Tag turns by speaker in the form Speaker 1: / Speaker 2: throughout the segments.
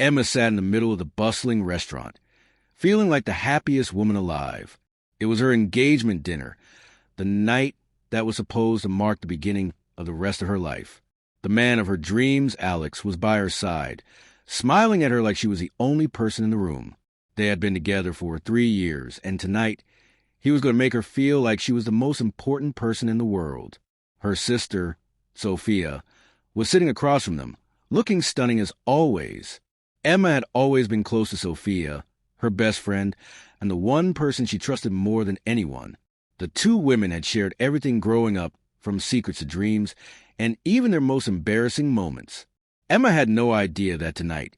Speaker 1: Emma sat in the middle of the bustling restaurant, feeling like the happiest woman alive. It was her engagement dinner, the night that was supposed to mark the beginning of the rest of her life. The man of her dreams, Alex, was by her side, smiling at her like she was the only person in the room. They had been together for 3 years, and tonight he was going to make her feel like she was the most important person in the world. Her sister, Sophia, was sitting across from them, looking stunning as always. Emma had always been close to Sophia, her best friend, and the one person she trusted more than anyone. The two women had shared everything growing up, from secrets to dreams, and even their most embarrassing moments. Emma had no idea that tonight,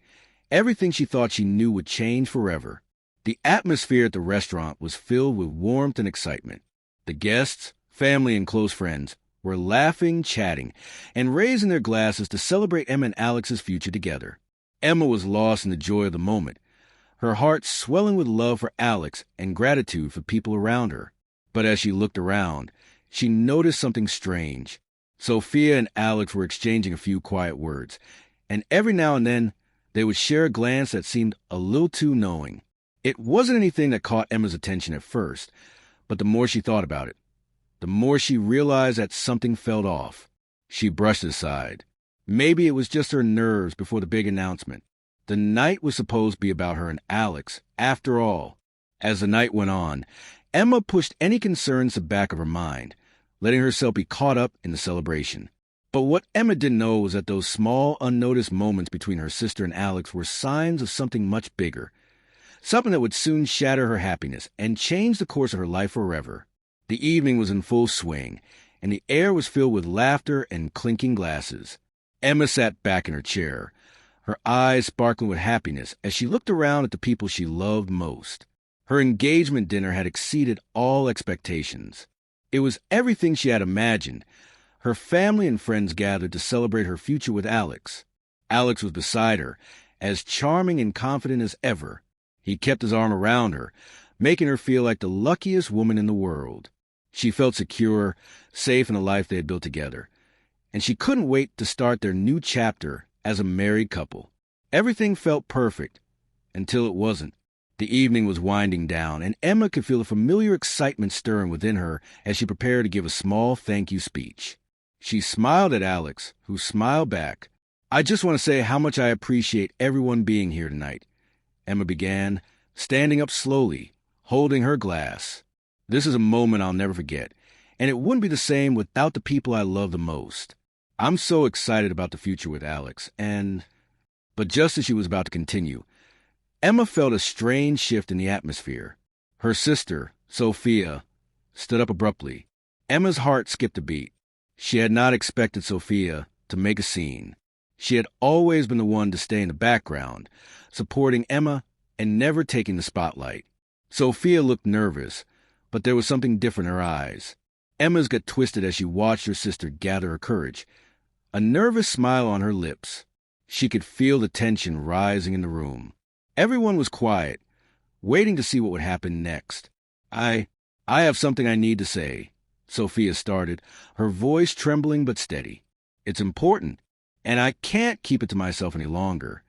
Speaker 1: everything she thought she knew would change forever. The atmosphere at the restaurant was filled with warmth and excitement. The guests, family, and close friends were laughing, chatting, and raising their glasses to celebrate Emma and Alex's future together. Emma was lost in the joy of the moment, her heart swelling with love for Alex and gratitude for people around her. But as she looked around, she noticed something strange. Sophia and Alex were exchanging a few quiet words, and every now and then they would share a glance that seemed a little too knowing. It wasn't anything that caught Emma's attention at first, but the more she thought about it, the more she realized that something felt off. She brushed it aside. Maybe it was just her nerves before the big announcement. The night was supposed to be about her and Alex, after all. As the night went on, Emma pushed any concerns to the back of her mind, letting herself be caught up in the celebration. But what Emma didn't know was that those small, unnoticed moments between her sister and Alex were signs of something much bigger, something that would soon shatter her happiness and change the course of her life forever. The evening was in full swing, and the air was filled with laughter and clinking glasses. Emma sat back in her chair, her eyes sparkling with happiness as she looked around at the people she loved most. Her engagement dinner had exceeded all expectations. It was everything she had imagined. Her family and friends gathered to celebrate her future with Alex. Alex was beside her, as charming and confident as ever. He kept his arm around her, making her feel like the luckiest woman in the world. She felt secure, safe in the life they had built together, and she couldn't wait to start their new chapter as a married couple. Everything felt perfect, until it wasn't. The evening was winding down, and Emma could feel a familiar excitement stirring within her as she prepared to give a small thank you speech. She smiled at Alex, who smiled back. "I just want to say how much I appreciate everyone being here tonight," Emma began, standing up slowly, holding her glass. "This is a moment I'll never forget, and it wouldn't be the same without the people I love the most. I'm so excited about the future with Alex, and—" But just as she was about to continue, Emma felt a strange shift in the atmosphere. Her sister, Sophia, stood up abruptly. Emma's heart skipped a beat. She had not expected Sophia to make a scene. She had always been the one to stay in the background, supporting Emma and never taking the spotlight. Sophia looked nervous, but there was something different in her eyes. Emma's got twisted as she watched her sister gather her courage, a nervous smile on her lips. She could feel the tension rising in the room. Everyone was quiet, waiting to see what would happen next. I have something I need to say," Sophia started, her voice trembling but steady. "It's important, and I can't keep it to myself any longer."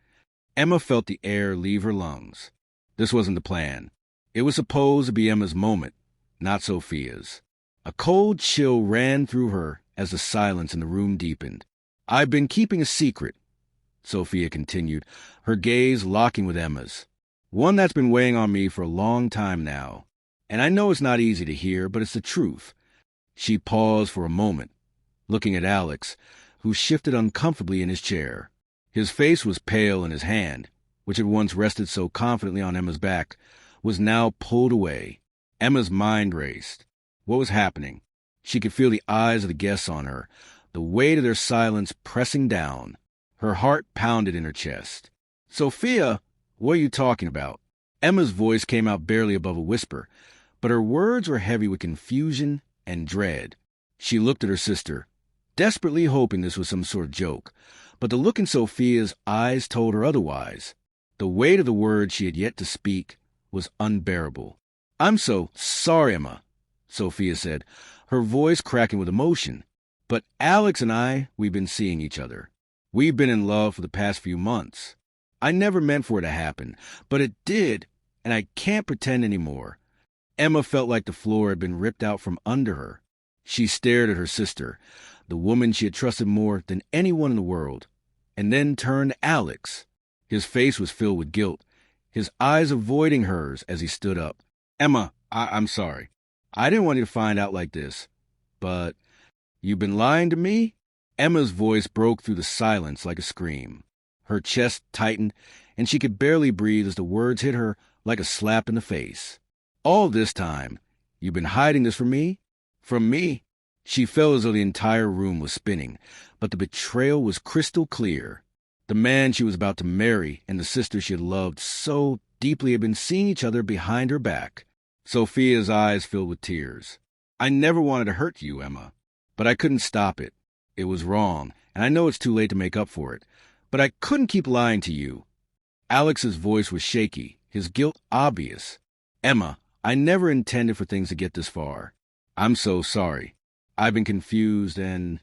Speaker 1: Emma felt the air leave her lungs. This wasn't the plan. It was supposed to be Emma's moment, not Sophia's. A cold chill ran through her as the silence in the room deepened. "I've been keeping a secret," Sophia continued, her gaze locking with Emma's. "One that's been weighing on me for a long time now. And I know it's not easy to hear, but it's the truth." She paused for a moment, looking at Alex, who shifted uncomfortably in his chair. His face was pale, and his hand, which had once rested so confidently on Emma's back, was now pulled away. Emma's mind raced. What was happening? She could feel the eyes of the guests on her, the weight of their silence pressing down. Her heart pounded in her chest. "Sophia, what are you talking about?" Emma's voice came out barely above a whisper, but her words were heavy with confusion and dread. She looked at her sister, desperately hoping this was some sort of joke, but the look in Sophia's eyes told her otherwise. The weight of the words she had yet to speak was unbearable. "I'm so sorry, Emma," Sophia said, her voice cracking with emotion. "But Alex and we've been seeing each other. We've been in love for the past few months." I never meant for it to happen, but it did, and I can't pretend anymore. Emma felt like the floor had been ripped out from under her. She stared at her sister, the woman she had trusted more than anyone in the world, and then turned to Alex. His face was filled with guilt, his eyes avoiding hers as he stood up. Emma, I'm sorry. I didn't want you to find out like this, but you've been lying to me? Emma's voice broke through the silence like a scream. Her chest tightened, and she could barely breathe as the words hit her like a slap in the face. All this time, you've been hiding this from me? From me? She felt as though the entire room was spinning, but the betrayal was crystal clear. The man she was about to marry and the sister she had loved so deeply had been seeing each other behind her back. Sophia's eyes filled with tears. I never wanted to hurt you, Emma, but I couldn't stop it. It was wrong, and I know it's too late to make up for it, but I couldn't keep lying to you. Alex's voice was shaky, his guilt obvious. Emma, I never intended for things to get this far. I'm so sorry. I've been confused and...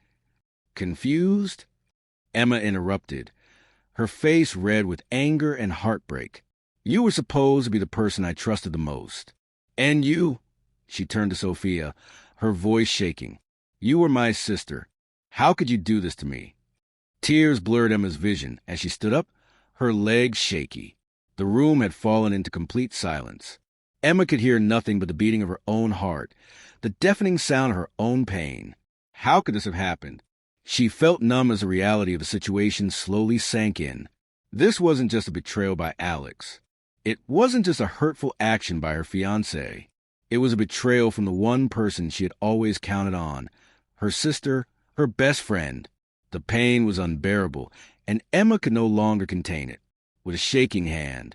Speaker 1: Confused? Emma interrupted, her face red with anger and heartbreak. You were supposed to be the person I trusted the most. And you, she turned to Sophia, her voice shaking. You were my sister. How could you do this to me? Tears blurred Emma's vision as she stood up, her legs shaky. The room had fallen into complete silence. Emma could hear nothing but the beating of her own heart, the deafening sound of her own pain. How could this have happened? She felt numb as the reality of the situation slowly sank in. This wasn't just a betrayal by Alex. It wasn't just a hurtful action by her fiancé. It was a betrayal from the one person she had always counted on, her sister, her best friend. The pain was unbearable, and Emma could no longer contain it. With a shaking hand,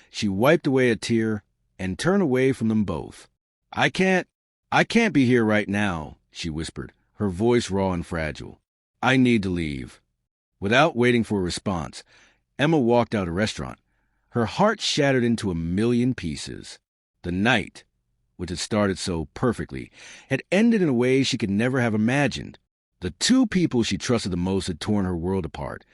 Speaker 1: she wiped away a tear and turned away from them both. I can't be here right now, she whispered, her voice raw and fragile. I need to leave. Without waiting for a response, Emma walked out of the restaurant, her heart shattered into a million pieces. The night, which had started so perfectly, had ended in a way she could never have imagined. The two people she trusted the most had torn her world apart,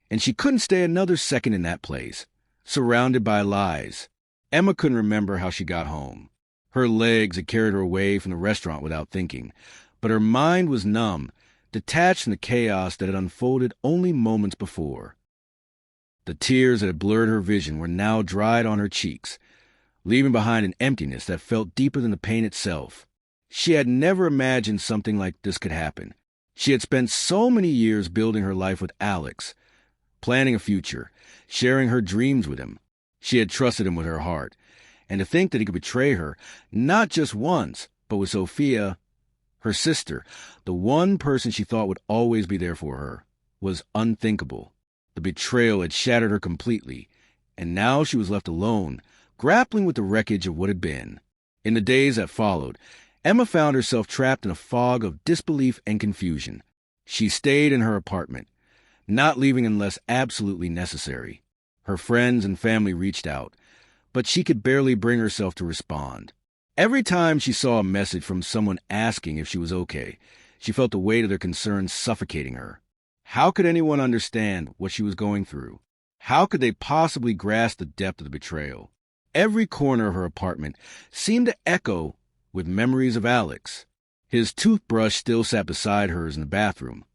Speaker 1: and she couldn't stay another second in that place, surrounded by lies. Emma couldn't remember how she got home. Her legs had carried her away from the restaurant without thinking, but her mind was numb, detached from the chaos that had unfolded only moments before. The tears that had blurred her vision were now dried on her cheeks, leaving behind an emptiness that felt deeper than the pain itself. She had never imagined something like this could happen. She had spent so many years building her life with Alex, planning a future, sharing her dreams with him. She had trusted him with her heart, and to think that he could betray her, not just once, but with Sophia, her sister, the one person she thought would always be there for her, was unthinkable. The betrayal had shattered her completely, and now she was left alone, grappling with the wreckage of what had been. In the days that followed, Emma found herself trapped in a fog of disbelief and confusion. She stayed in her apartment, not leaving unless absolutely necessary. Her friends and family reached out, but she could barely bring herself to respond. Every time she saw a message from someone asking if she was okay, she felt the weight of their concerns suffocating her. How could anyone understand what she was going through? How could they possibly grasp the depth of the betrayal? Every corner of her apartment seemed to echo with memories of Alex. His toothbrush still sat beside hers in the bathroom.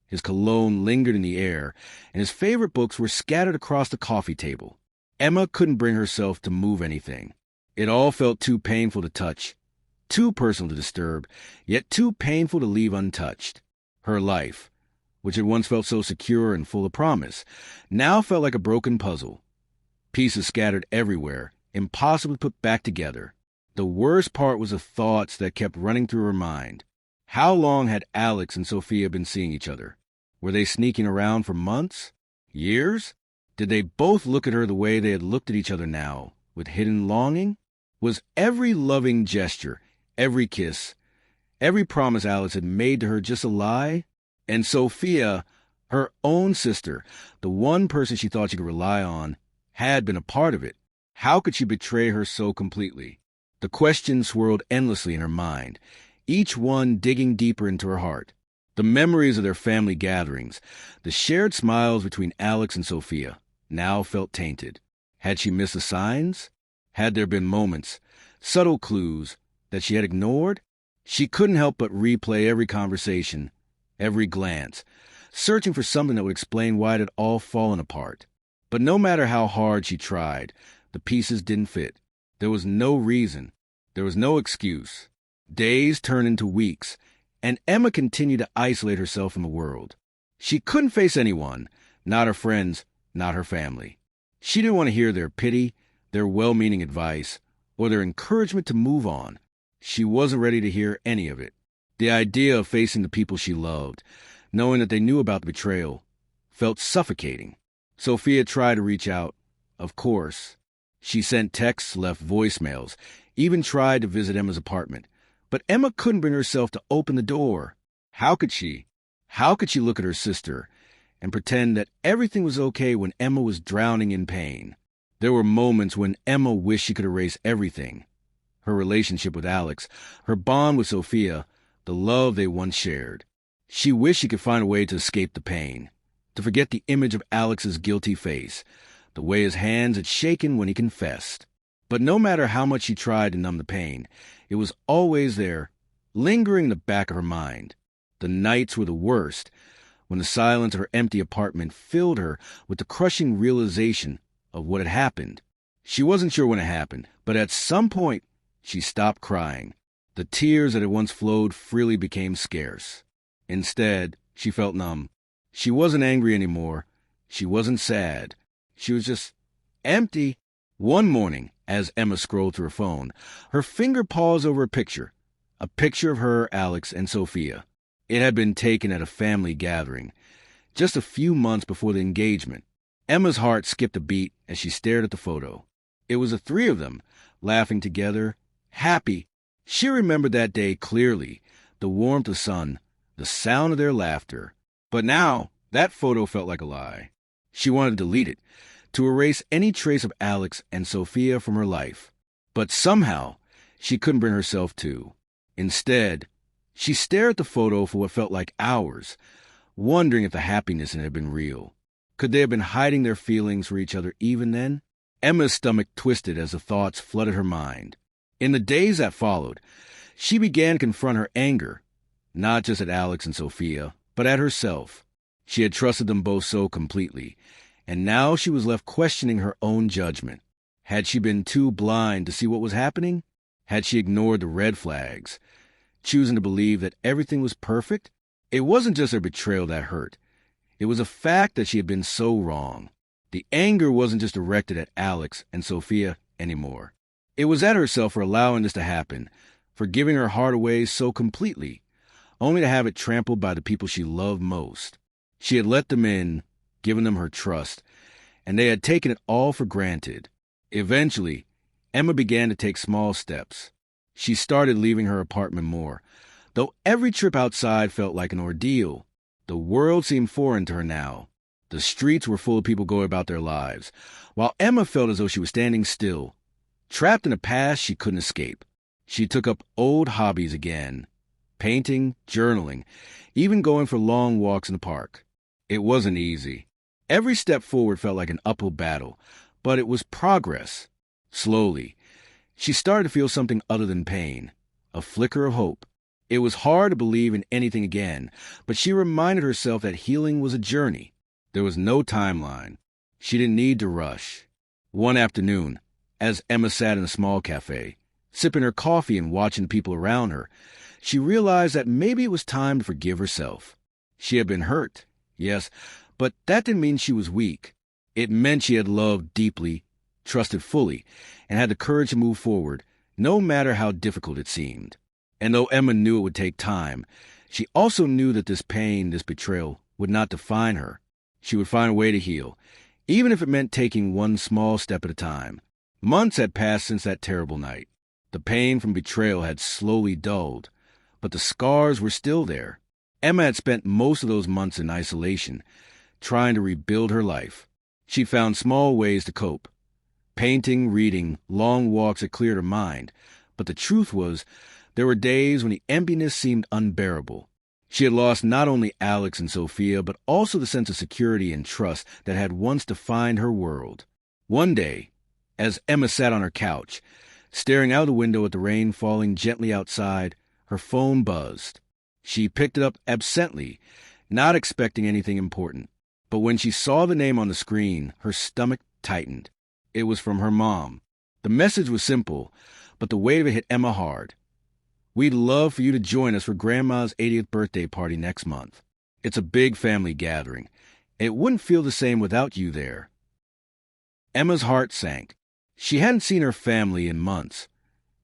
Speaker 1: His cologne lingered in the air, and his favorite books were scattered across the coffee table. Emma couldn't bring herself to move anything. It all felt too painful to touch, too personal to disturb, yet too painful to leave untouched. Her life, which had once felt so secure and full of promise, now felt like a broken puzzle. Pieces scattered everywhere, impossible to put back together. The worst part was the thoughts that kept running through her mind. How long had Alex and Sophia been seeing each other? Were they sneaking around for months? Years? Did they both look at her the way they had looked at each other now, with hidden longing? Was every loving gesture, every kiss, every promise Alex had made to her just a lie? And Sophia, her own sister, the one person she thought she could rely on, had been a part of it. How could she betray her so completely? The questions swirled endlessly in her mind, each one digging deeper into her heart. The memories of their family gatherings, the shared smiles between Alex and Sophia, now felt tainted. Had she missed the signs? Had there been moments, subtle clues, that she had ignored? She couldn't help but replay every conversation, every glance, searching for something that would explain why it had all fallen apart. But no matter how hard she tried, the pieces didn't fit. There was no reason. There was no excuse. Days turned into weeks, and Emma continued to isolate herself from the world. She couldn't face anyone, not her friends, not her family. She didn't want to hear their pity, their well-meaning advice, or their encouragement to move on. She wasn't ready to hear any of it. The idea of facing the people she loved, knowing that they knew about the betrayal, felt suffocating. Sophia tried to reach out, of course. She sent texts, left voicemails, even tried to visit Emma's apartment. But Emma couldn't bring herself to open the door. How could she? How could she look at her sister and pretend that everything was okay when Emma was drowning in pain? There were moments when Emma wished she could erase everything. Her relationship with Alex, her bond with Sophia, the love they once shared. She wished she could find a way to escape the pain, to forget the image of Alex's guilty face, the way his hands had shaken when he confessed. But no matter how much she tried to numb the pain, it was always there, lingering in the back of her mind. The nights were the worst, when the silence of her empty apartment filled her with the crushing realization of what had happened. She wasn't sure when it happened, but at some point, she stopped crying. The tears that had once flowed freely became scarce. Instead, she felt numb. She wasn't angry anymore. She wasn't sad. She was just empty. One morning, as Emma scrolled through her phone, her finger paused over a picture of her, Alex, and Sophia. It had been taken at a family gathering, just a few months before the engagement. Emma's heart skipped a beat as she stared at the photo. It was the three of them, laughing together, happy. She remembered that day clearly, the warmth of the sun, the sound of their laughter. But now, that photo felt like a lie. She wanted to delete it, to erase any trace of Alex and Sophia from her life. But somehow, she couldn't bring herself to. Instead, she stared at the photo for what felt like hours, wondering if the happiness in it had been real. Could they have been hiding their feelings for each other even then? Emma's stomach twisted as the thoughts flooded her mind. In the days that followed, she began to confront her anger, not just at Alex and Sophia, but at herself. She had trusted them both so completely, and now she was left questioning her own judgment. Had she been too blind to see what was happening? Had she ignored the red flags, choosing to believe that everything was perfect? It wasn't just her betrayal that hurt. It was a fact that she had been so wrong. The anger wasn't just directed at Alex and Sophia anymore. It was at herself for allowing this to happen, for giving her heart away so completely, only to have it trampled by the people she loved most. She had let them in, given them her trust, and they had taken it all for granted. Eventually, Emma began to take small steps. She started leaving her apartment more, though every trip outside felt like an ordeal. The world seemed foreign to her now. The streets were full of people going about their lives, while Emma felt as though she was standing still, trapped in a past she couldn't escape. She took up old hobbies again, painting, journaling, even going for long walks in the park. It wasn't easy. Every step forward felt like an uphill battle, but it was progress. Slowly, she started to feel something other than pain, a flicker of hope. It was hard to believe in anything again, but she reminded herself that healing was a journey. There was no timeline. She didn't need to rush. One afternoon, as Emma sat in a small cafe, sipping her coffee and watching people around her, she realized that maybe it was time to forgive herself. She had been hurt, yes, but that didn't mean she was weak. It meant she had loved deeply, trusted fully, and had the courage to move forward, no matter how difficult it seemed. And though Emma knew it would take time, she also knew that this pain, this betrayal, would not define her. She would find a way to heal, even if it meant taking one small step at a time. Months had passed since that terrible night. The pain from betrayal had slowly dulled, but the scars were still there. Emma had spent most of those months in isolation, trying to rebuild her life. She'd found small ways to cope. Painting, reading, long walks had cleared her mind, but the truth was, there were days when the emptiness seemed unbearable. She had lost not only Alex and Sophia, but also the sense of security and trust that had once defined her world. One day, as Emma sat on her couch, staring out the window at the rain falling gently outside, her phone buzzed. She picked it up absently, not expecting anything important. But when she saw the name on the screen, her stomach tightened. It was from her mom. The message was simple, but the weight of it hit Emma hard. "We'd love for you to join us for Grandma's 80th birthday party next month. It's a big family gathering. It wouldn't feel the same without you there." Emma's heart sank. She hadn't seen her family in months,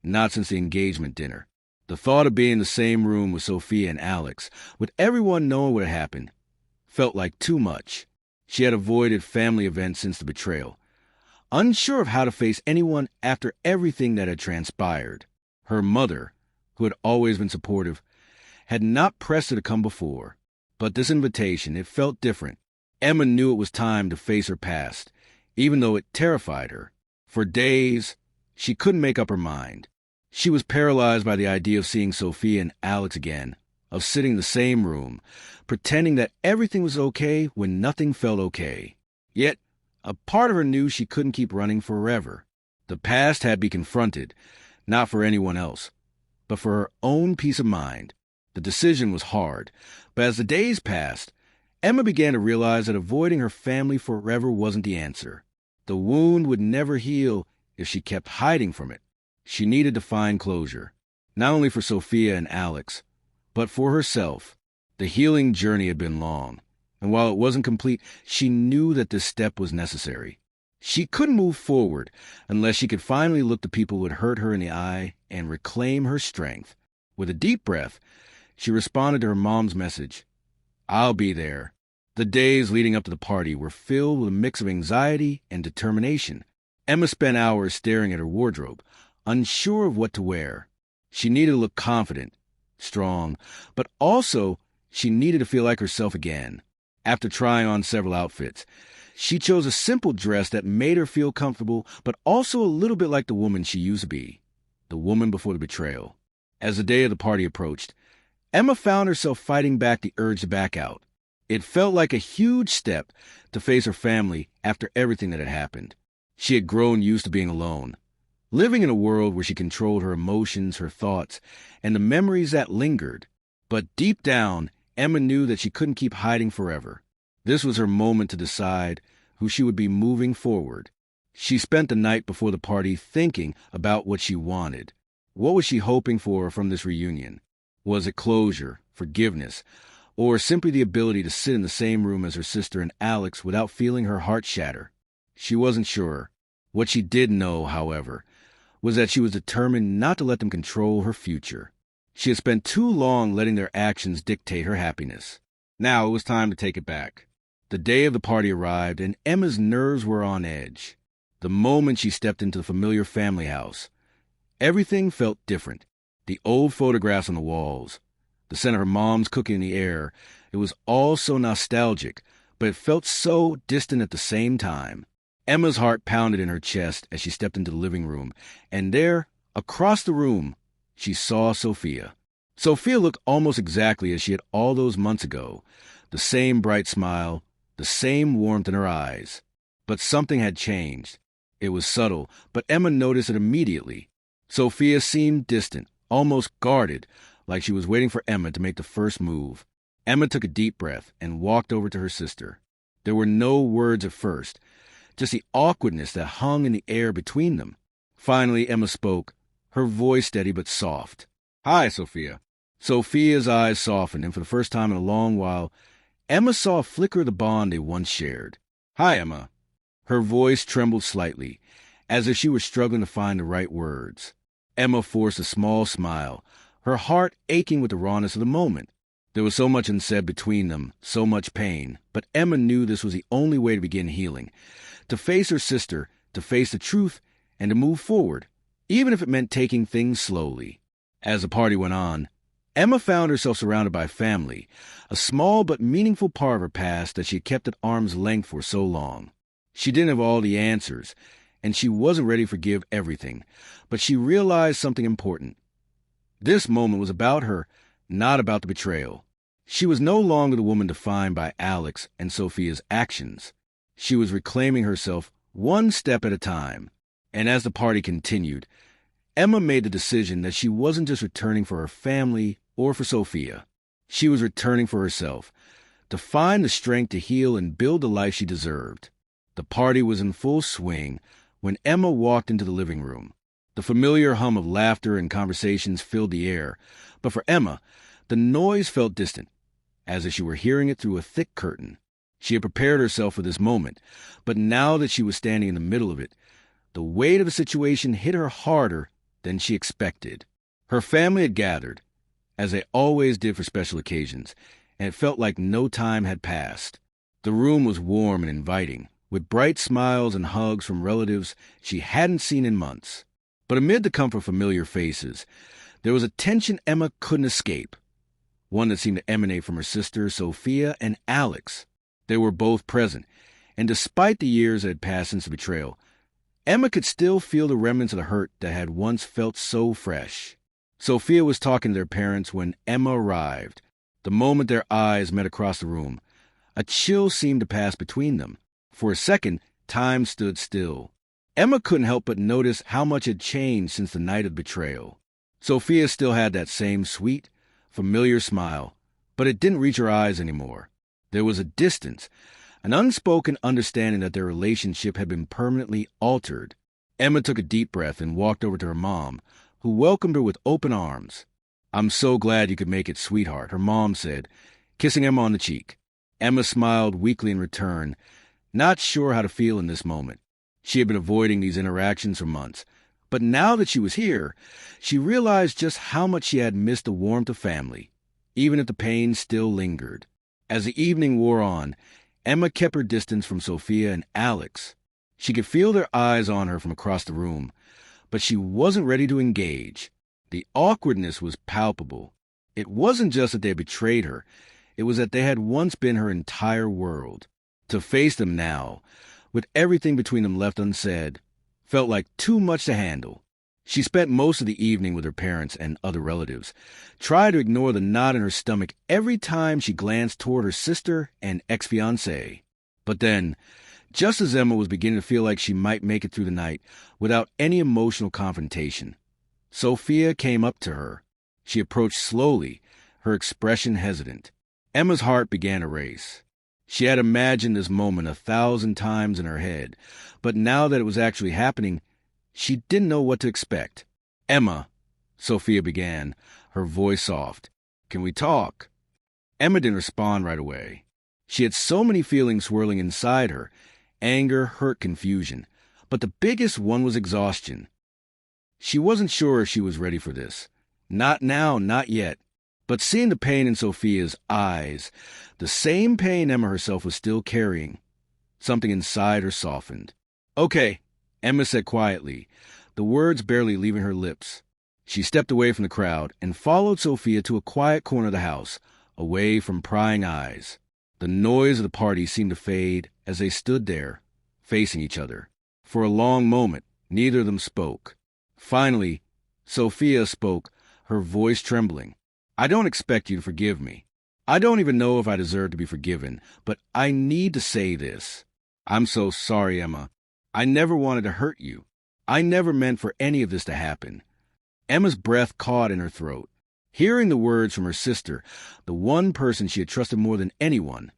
Speaker 1: not since the engagement dinner. The thought of being in the same room with Sophia and Alex, with everyone knowing what had happened, felt like too much. She had avoided family events since the betrayal, unsure of how to face anyone after everything that had transpired. Her mother, who had always been supportive, had not pressed her to come before. But this invitation, it felt different. Emma knew it was time to face her past, even though it terrified her. For days, she couldn't make up her mind. She was paralyzed by the idea of seeing Sophia and Alex again, of sitting in the same room, pretending that everything was okay when nothing felt okay. Yet, a part of her knew she couldn't keep running forever. The past had to be confronted, not for anyone else, but for her own peace of mind. The decision was hard, but as the days passed, Emma began to realize that avoiding her family forever wasn't the answer. The wound would never heal if she kept hiding from it. She needed to find closure, not only for Sophia and Alex, but for herself. The healing journey had been long, and while it wasn't complete, she knew that this step was necessary. She couldn't move forward unless she could finally look the people who had hurt her in the eye and reclaim her strength. With a deep breath, she responded to her mom's message. "I'll be there." The days leading up to the party were filled with a mix of anxiety and determination. Emma spent hours staring at her wardrobe, unsure of what to wear. She needed to look confident, strong, but also she needed to feel like herself again. After trying on several outfits, she chose a simple dress that made her feel comfortable, but also a little bit like the woman she used to be, the woman before the betrayal. As the day of the party approached, Emma found herself fighting back the urge to back out. It felt like a huge step to face her family after everything that had happened. She had grown used to being alone, living in a world where she controlled her emotions, her thoughts, and the memories that lingered. But deep down, Emma knew that she couldn't keep hiding forever. This was her moment to decide who she would be moving forward. She spent the night before the party thinking about what she wanted. What was she hoping for from this reunion? Was it closure, forgiveness, or simply the ability to sit in the same room as her sister and Alex without feeling her heart shatter? She wasn't sure. What she did know, however, was that she was determined not to let them control her future. She had spent too long letting their actions dictate her happiness. Now it was time to take it back. The day of the party arrived, and Emma's nerves were on edge. The moment she stepped into the familiar family house, everything felt different. The old photographs on the walls, the scent of her mom's cooking in the air, it was all so nostalgic, but it felt so distant at the same time. Emma's heart pounded in her chest as she stepped into the living room, and there, across the room, she saw Sophia. Sophia looked almost exactly as she had all those months ago, the same bright smile, the same warmth in her eyes. But something had changed. It was subtle, but Emma noticed it immediately. Sophia seemed distant, almost guarded, like she was waiting for Emma to make the first move. Emma took a deep breath and walked over to her sister. There were no words at first, just the awkwardness that hung in the air between them. Finally, Emma spoke, her voice steady but soft. "Hi, Sophia." Sophia's eyes softened, and for the first time in a long while, Emma saw a flicker of the bond they once shared. "Hi, Emma." Her voice trembled slightly, as if she were struggling to find the right words. Emma forced a small smile, her heart aching with the rawness of the moment. There was so much unsaid between them, so much pain, but Emma knew this was the only way to begin healing. To face her sister, to face the truth, and to move forward, even if it meant taking things slowly. As the party went on, Emma found herself surrounded by family, a small but meaningful part of her past that she had kept at arm's length for so long. She didn't have all the answers, and she wasn't ready to forgive everything, but she realized something important. This moment was about her, not about the betrayal. She was no longer the woman defined by Alex and Sophia's actions. She was reclaiming herself one step at a time. And as the party continued, Emma made the decision that she wasn't just returning for her family or for Sophia. She was returning for herself, to find the strength to heal and build the life she deserved. The party was in full swing when Emma walked into the living room. The familiar hum of laughter and conversations filled the air, but for Emma, the noise felt distant, as if she were hearing it through a thick curtain. She had prepared herself for this moment, but now that she was standing in the middle of it, the weight of the situation hit her harder than she expected. Her family had gathered, as they always did for special occasions, and it felt like no time had passed. The room was warm and inviting, with bright smiles and hugs from relatives she hadn't seen in months. But amid the comfort of familiar faces, there was a tension Emma couldn't escape, one that seemed to emanate from her sisters Sophia and Alex. They were both present, and despite the years that had passed since the betrayal, Emma could still feel the remnants of the hurt that had once felt so fresh. Sophia was talking to their parents when Emma arrived. The moment their eyes met across the room, a chill seemed to pass between them. For a second, time stood still. Emma couldn't help but notice how much had changed since the night of betrayal. Sophia still had that same sweet, familiar smile, but it didn't reach her eyes anymore. There was a distance, an unspoken understanding that their relationship had been permanently altered. Emma took a deep breath and walked over to her mom, who welcomed her with open arms. "I'm so glad you could make it, sweetheart," her mom said, kissing Emma on the cheek. Emma smiled weakly in return, not sure how to feel in this moment. She had been avoiding these interactions for months, but now that she was here, she realized just how much she had missed the warmth of family, even if the pain still lingered. As the evening wore on, Emma kept her distance from Sophia and Alex. She could feel their eyes on her from across the room, but she wasn't ready to engage. The awkwardness was palpable. It wasn't just that they had betrayed her, it was that they had once been her entire world. To face them now, with everything between them left unsaid, felt like too much to handle. She spent most of the evening with her parents and other relatives, tried to ignore the knot in her stomach every time she glanced toward her sister and ex-fiancé. But then, just as Emma was beginning to feel like she might make it through the night without any emotional confrontation, Sophia came up to her. She approached slowly, her expression hesitant. Emma's heart began to race. She had imagined this moment 1,000 times in her head, but now that it was actually happening, she didn't know what to expect. "Emma," Sophia began, her voice soft, "can we talk?" Emma didn't respond right away. She had so many feelings swirling inside her: anger, hurt, confusion. But the biggest one was exhaustion. She wasn't sure if she was ready for this. Not now, not yet. But seeing the pain in Sophia's eyes, the same pain Emma herself was still carrying, something inside her softened. "Okay," Emma said quietly, the words barely leaving her lips. She stepped away from the crowd and followed Sophia to a quiet corner of the house, away from prying eyes. The noise of the party seemed to fade as they stood there, facing each other. For a long moment, neither of them spoke. Finally, Sophia spoke, her voice trembling. "I don't expect you to forgive me. I don't even know if I deserve to be forgiven, but I need to say this. I'm so sorry, Emma. I never wanted to hurt you. I never meant for any of this to happen." Emma's breath caught in her throat. Hearing the words from her sister, the one person she had trusted more than anyone,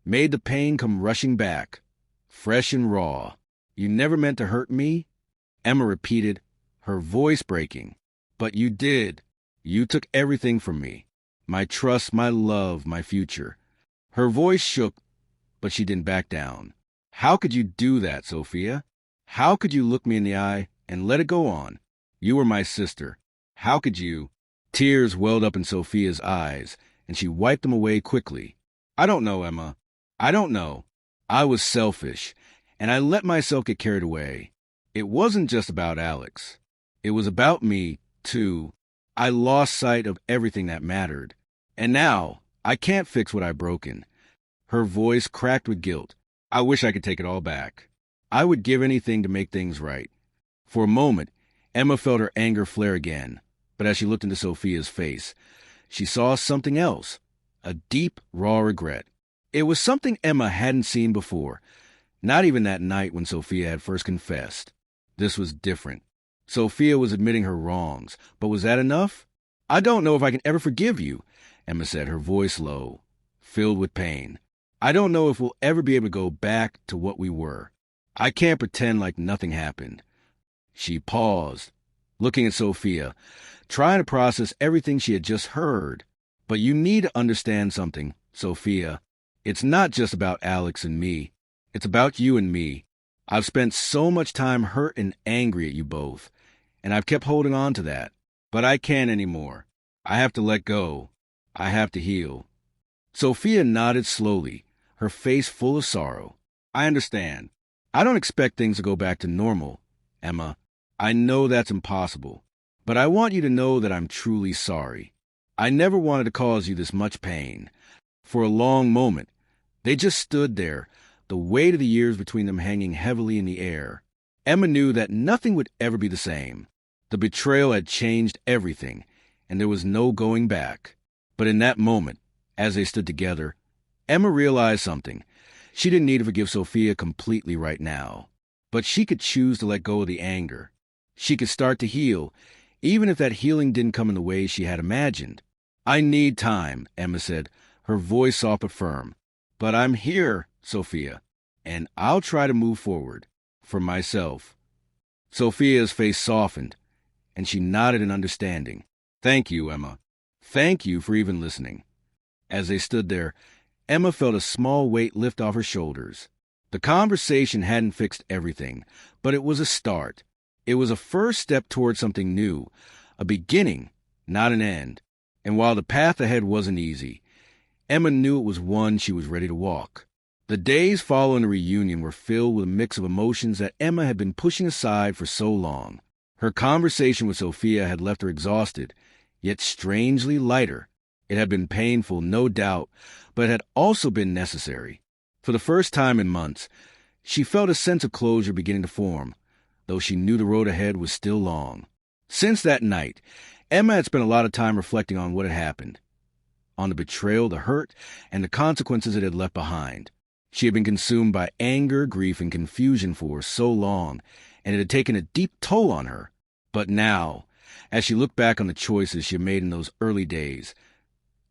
Speaker 1: made the pain come rushing back, fresh and raw. "You never meant to hurt me?" Emma repeated, her voice breaking. "But you did. You took everything from me. My trust, my love, my future." Her voice shook, but she didn't back down. "How could you do that, Sophia? How could you look me in the eye and let it go on? You were my sister. How could you?" Tears welled up in Sophia's eyes, and she wiped them away quickly. "I don't know, Emma. I don't know. I was selfish, and I let myself get carried away. It wasn't just about Alex. It was about me, too. I lost sight of everything that mattered. And now, I can't fix what I've broken." Her voice cracked with guilt. "I wish I could take it all back. I would give anything to make things right." For a moment, Emma felt her anger flare again, but as she looked into Sophia's face, she saw something else, a deep, raw regret. It was something Emma hadn't seen before, not even that night when Sophia had first confessed. This was different. Sophia was admitting her wrongs, but was that enough? I don't know if I can ever forgive you, Emma said, her voice low, filled with pain. I don't know if we'll ever be able to go back to what we were. I can't pretend like nothing happened. She paused, looking at Sophia, trying to process everything she had just heard. But you need to understand something, Sophia. It's not just about Alex and me. It's about you and me. I've spent so much time hurt and angry at you both, and I've kept holding on to that. But I can't anymore. I have to let go. I have to heal. Sophia nodded slowly, her face full of sorrow. I understand. I don't expect things to go back to normal, Emma. I know that's impossible. But I want you to know that I'm truly sorry. I never wanted to cause you this much pain. For a long moment, they just stood there, the weight of the years between them hanging heavily in the air. Emma knew that nothing would ever be the same. The betrayal had changed everything, and there was no going back. But in that moment, as they stood together, Emma realized something. She didn't need to forgive Sophia completely right now, but she could choose to let go of the anger. She could start to heal, even if that healing didn't come in the way she had imagined. I need time, Emma said, her voice soft but firm. But I'm here, Sophia, and I'll try to move forward, for myself. Sophia's face softened, and she nodded in understanding. Thank you, Emma. Thank you for even listening. As they stood there, Emma felt a small weight lift off her shoulders. The conversation hadn't fixed everything, but it was a start. It was a first step toward something new, a beginning, not an end. And while the path ahead wasn't easy, Emma knew it was one she was ready to walk. The days following the reunion were filled with a mix of emotions that Emma had been pushing aside for so long. Her conversation with Sophia had left her exhausted, yet strangely lighter. It had been painful, no doubt, but it had also been necessary. For the first time in months, she felt a sense of closure beginning to form, though she knew the road ahead was still long. Since that night, Emma had spent a lot of time reflecting on what had happened, on the betrayal, the hurt, and the consequences it had left behind. She had been consumed by anger, grief, and confusion for so long, and it had taken a deep toll on her. But now, as she looked back on the choices she had made in those early days,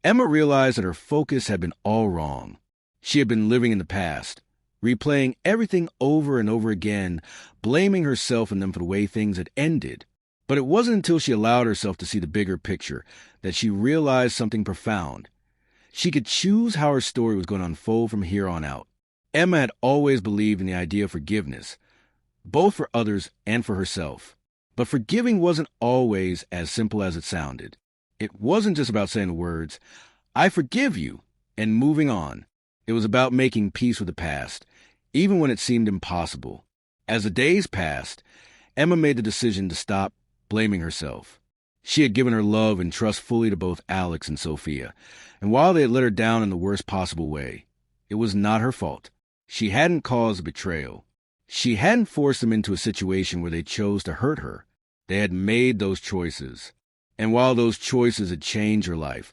Speaker 1: Emma realized that her focus had been all wrong. She had been living in the past, replaying everything over and over again, blaming herself and them for the way things had ended. But it wasn't until she allowed herself to see the bigger picture that she realized something profound. She could choose how her story was going to unfold from here on out. Emma had always believed in the idea of forgiveness, both for others and for herself. But forgiving wasn't always as simple as it sounded. It wasn't just about saying the words, "I forgive you," and moving on. It was about making peace with the past, even when it seemed impossible. As the days passed, Emma made the decision to stop blaming herself. She had given her love and trust fully to both Alex and Sophia, and while they had let her down in the worst possible way, it was not her fault. She hadn't caused the betrayal. She hadn't forced them into a situation where they chose to hurt her. They had made those choices. And while those choices had changed her life,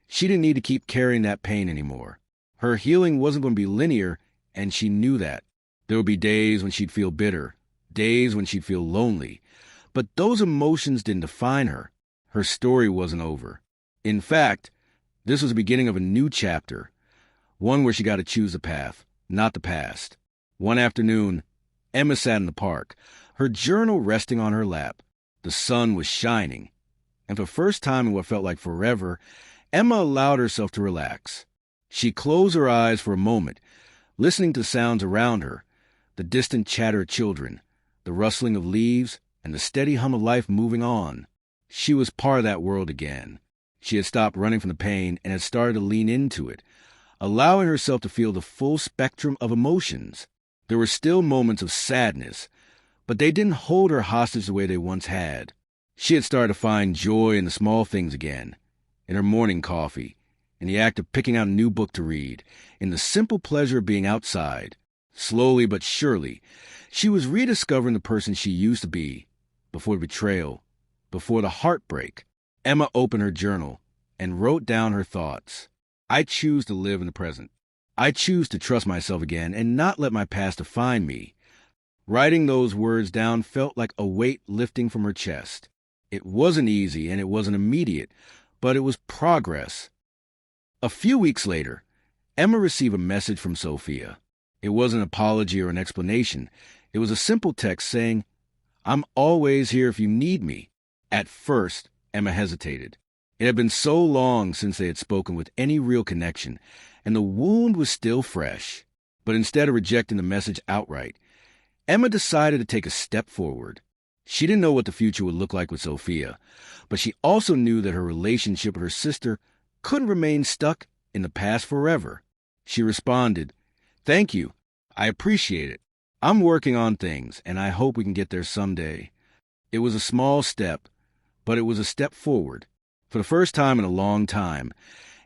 Speaker 1: she didn't need to keep carrying that pain anymore. Her healing wasn't going to be linear, and she knew that. There would be days when she'd feel bitter, days when she'd feel lonely. But those emotions didn't define her. Her story wasn't over. In fact, this was the beginning of a new chapter, one where she got to choose the path, not the past. One afternoon, Emma sat in the park, her journal resting on her lap. The sun was shining, and for the first time in what felt like forever, Emma allowed herself to relax. She closed her eyes for a moment, listening to the sounds around her, the distant chatter of children, the rustling of leaves, and the steady hum of life moving on. She was part of that world again. She had stopped running from the pain and had started to lean into it, allowing herself to feel the full spectrum of emotions. There were still moments of sadness, but they didn't hold her hostage the way they once had. She had started to find joy in the small things again, in her morning coffee, in the act of picking out a new book to read, in the simple pleasure of being outside. Slowly but surely, she was rediscovering the person she used to be, before the betrayal, before the heartbreak. Emma opened her journal and wrote down her thoughts. I choose to live in the present. I choose to trust myself again and not let my past define me. Writing those words down felt like a weight lifting from her chest. It wasn't easy and it wasn't immediate, but it was progress. A few weeks later, Emma received a message from Sophia. It wasn't an apology or an explanation. It was a simple text saying, "I'm always here if you need me." At first, Emma hesitated. It had been so long since they had spoken with any real connection, and the wound was still fresh. But instead of rejecting the message outright, Emma decided to take a step forward. She didn't know what the future would look like with Sophia, but she also knew that her relationship with her sister couldn't remain stuck in the past forever. She responded, "Thank you. I appreciate it. I'm working on things, and I hope we can get there someday." It was a small step, but it was a step forward. For the first time in a long time,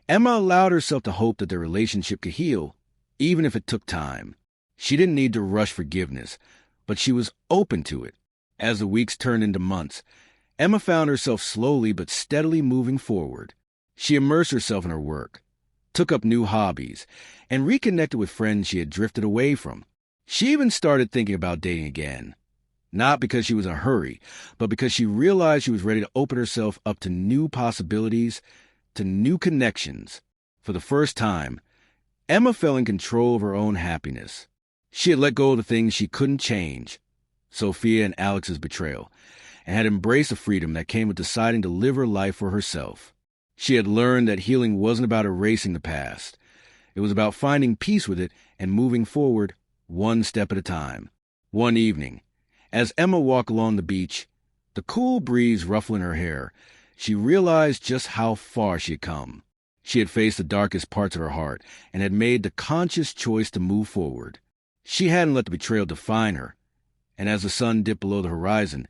Speaker 1: Emma allowed herself to hope that their relationship could heal, even if it took time. She didn't need to rush forgiveness, but she was open to it. As the weeks turned into months, Emma found herself slowly but steadily moving forward. She immersed herself in her work, took up new hobbies, and reconnected with friends she had drifted away from. She even started thinking about dating again. Not because she was in a hurry, but because she realized she was ready to open herself up to new possibilities, to new connections. For the first time, Emma felt in control of her own happiness. She had let go of the things she couldn't change, Sophia and Alex's betrayal, and had embraced the freedom that came with deciding to live her life for herself. She had learned that healing wasn't about erasing the past. It was about finding peace with it and moving forward one step at a time. One evening, as Emma walked along the beach, the cool breeze ruffling her hair, she realized just how far she had come. She had faced the darkest parts of her heart and had made the conscious choice to move forward. She hadn't let the betrayal define her, and as the sun dipped below the horizon,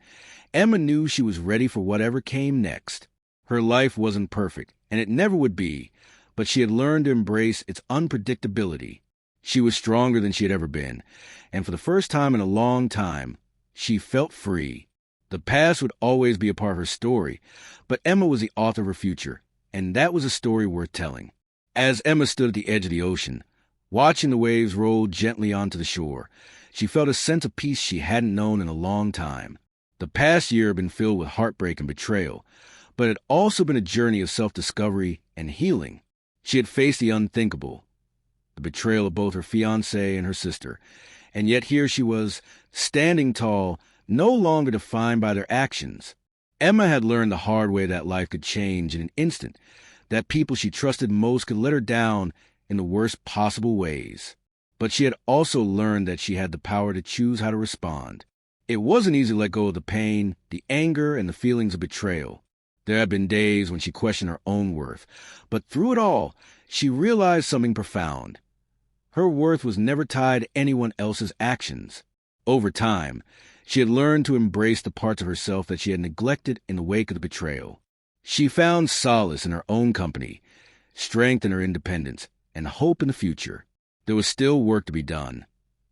Speaker 1: Emma knew she was ready for whatever came next. Her life wasn't perfect, and it never would be, but she had learned to embrace its unpredictability. She was stronger than she had ever been, and for the first time in a long time, she felt free. The past would always be a part of her story, but Emma was the author of her future, and that was a story worth telling. As Emma stood at the edge of the ocean, watching the waves roll gently onto the shore, she felt a sense of peace she hadn't known in a long time. The past year had been filled with heartbreak and betrayal, but it had also been a journey of self-discovery and healing. She had faced the unthinkable, the betrayal of both her fiancé and her sister, and yet here she was, standing tall, no longer defined by their actions. Emma had learned the hard way that life could change in an instant, that people she trusted most could let her down in the worst possible ways. But she had also learned that she had the power to choose how to respond. It wasn't easy to let go of the pain, the anger, and the feelings of betrayal. There had been days when she questioned her own worth, but through it all, she realized something profound. Her worth was never tied to anyone else's actions. Over time, she had learned to embrace the parts of herself that she had neglected in the wake of the betrayal. She found solace in her own company, strength in her independence, and hope in the future. There was still work to be done.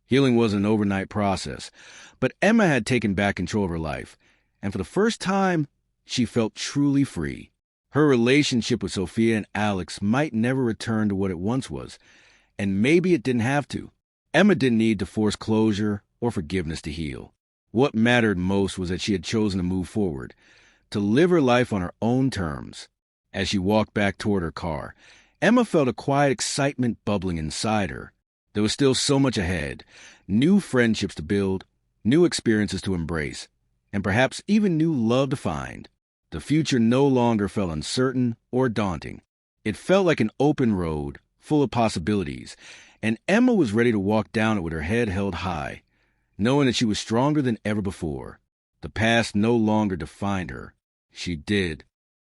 Speaker 1: Healing wasn't an overnight process, but Emma had taken back control of her life, and for the first time, she felt truly free. Her relationship with Sophia and Alex might never return to what it once was, and maybe it didn't have to. Emma didn't need to force closure or forgiveness to heal. What mattered most was that she had chosen to move forward, to live her life on her own terms. As she walked back toward her car, Emma felt a quiet excitement bubbling inside her. There was still so much ahead, new friendships to build, new experiences to embrace, and perhaps even new love to find. The future no longer felt uncertain or daunting. It felt like an open road, full of possibilities, and Emma was ready to walk down it with her head held high, knowing that she was stronger than ever before. The past no longer defined her. She did.